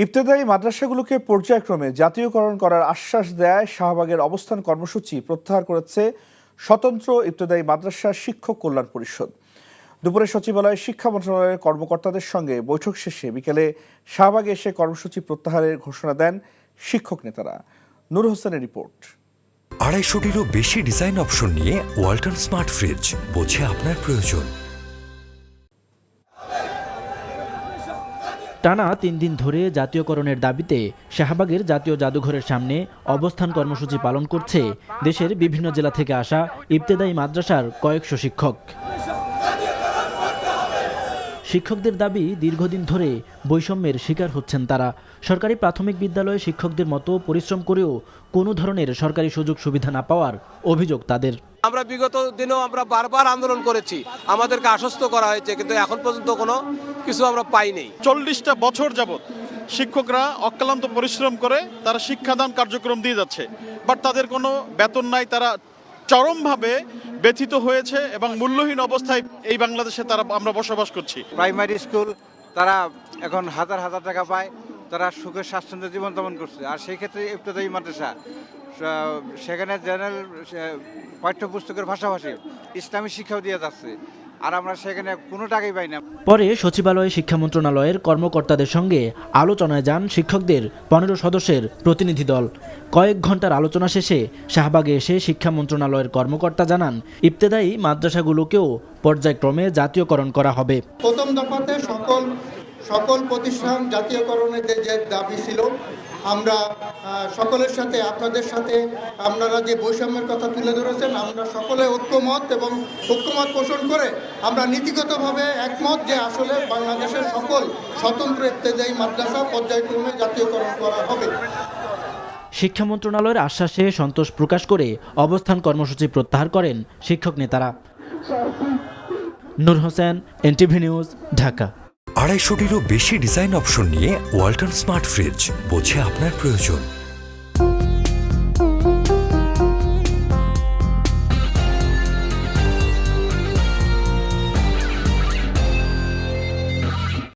ইবতেদায়ী মাদ্রাসাগুলোকে পর্যায়ক্রমে জাতীয়করণ করার আশ্বাস দেয় শাহবাগের অবস্থান কর্মসূচি প্রত্যাহার করেছে স্বতন্ত্র ইবতেদায়ী মাদ্রাসা শিক্ষক কল্যাণ পরিষদ। দুপুরে সচিবালয়ে শিক্ষা মন্ত্রণালয়ের কর্মকর্তাদের সঙ্গে বৈঠক শেষে বিকেলে শাহবাগে এসে কর্মসূচি প্রত্যাহারের ঘোষণা দেন শিক্ষক নেতারা। নূর হোসেনের রিপোর্ট। 250-টিরও বেশি ডিজাইন অপশন নিয়ে ওয়ালটন স্মার্ট ফ্রিজ, বোঝে আপনার প্রয়োজন। টানা 3 দিন ধরে জাতীয়করণের দাবিতে শাহবাগের জাতীয় জাদুঘরের সামনে অবস্থান কর্মসূচি পালন করছে দেশের বিভিন্ন জেলা থেকে আসা ইবতেদায়ী মাদ্রাসার কয়েকশো শিক্ষক। শিক্ষকদের দাবি, দীর্ঘদিন ধরে বৈষম্যের শিকার হচ্ছেন তারা। সরকারি প্রাথমিক বিদ্যালয়ে শিক্ষকদের মতো পরিশ্রম করেও কোনো ধরনের সরকারি সুযোগ সুবিধা না পাওয়ার অভিযোগ তাদের। আমরা বিগত দিনেও আমরা বারবার আন্দোলন করেছি, আমাদেরকে আশ্বস্ত করা হয়েছে, কিন্তু এখন পর্যন্ত কোনো কিছু আমরা পাইনি। 40টা বছর যাবত শিক্ষকরা অক্লান্ত পরিশ্রম করে তারা শিক্ষাদান কার্যক্রম দিয়ে যাচ্ছে, বাট তাদের কোনো বেতন নাই। তারা চরমভাবে ব্যথিত হয়েছে এবং মূল্যহীন অবস্থায় এই বাংলাদেশে আমরা বসবাস করছি। প্রাইমারি স্কুল তারা এখন হাজার হাজার টাকা পায়, তারা সুখের স্বাচ্ছন্দ্য জীবনযাপন করছে। আর সেই ক্ষেত্রে ইবতেদায়ী মাদ্রাসা, সেখানে জেনারেল পাঠ্যপুস্তকের পাশাপাশি ইসলামী শিক্ষাও দিয়ে যাচ্ছে, আর আমরা সেখানে কোনো টাকাই পাই না। পরে সচিবালয়ে শিক্ষা মন্ত্রণালয়ের কর্মকর্তাদের সঙ্গে আলোচনায় যান শিক্ষকদের 15 সদস্যের প্রতিনিধি দল। কয়েক ঘন্টার আলোচনা শেষে শাহবাগে এসে শিক্ষা মন্ত্রণালয়ের কর্মকর্তা জানান, ইবতেদায়ী মাদ্রাসাগুলোকেও পর্যায়ক্রমে জাতীয়করণ করা হবে। প্রথম দফাতে সকল প্রতিষ্ঠান জাতীয়করণের যে দাবি ছিল, আমরা সকলের সাথে, আপনাদের সাথে আপনারা যে বৈষম্যের কথা তুলে ধরেছেন, আমরা সকলে ঐক্যমত পোষণ করে আমরা নীতিগতভাবে একমত যে আসলে বাংলাদেশের সকল স্বতন্ত্র ইবতেদায়ী মাদ্রাসা পর্যায়ক্রমে জাতীয়করণ করা হবে। শিক্ষা মন্ত্রণালয়ের আশ্বাসে সন্তোষ প্রকাশ করে অবস্থান কর্মসূচি প্রত্যাহার করেন শিক্ষক নেতারা। নূর হোসেন, এনটিভি নিউজ, ঢাকা। 250-টিরও বেশি ডিজাইন অপশন নিয়ে ওয়ালটন স্মার্ট ফ্রিজ, বোঝে আপনার প্রয়োজন।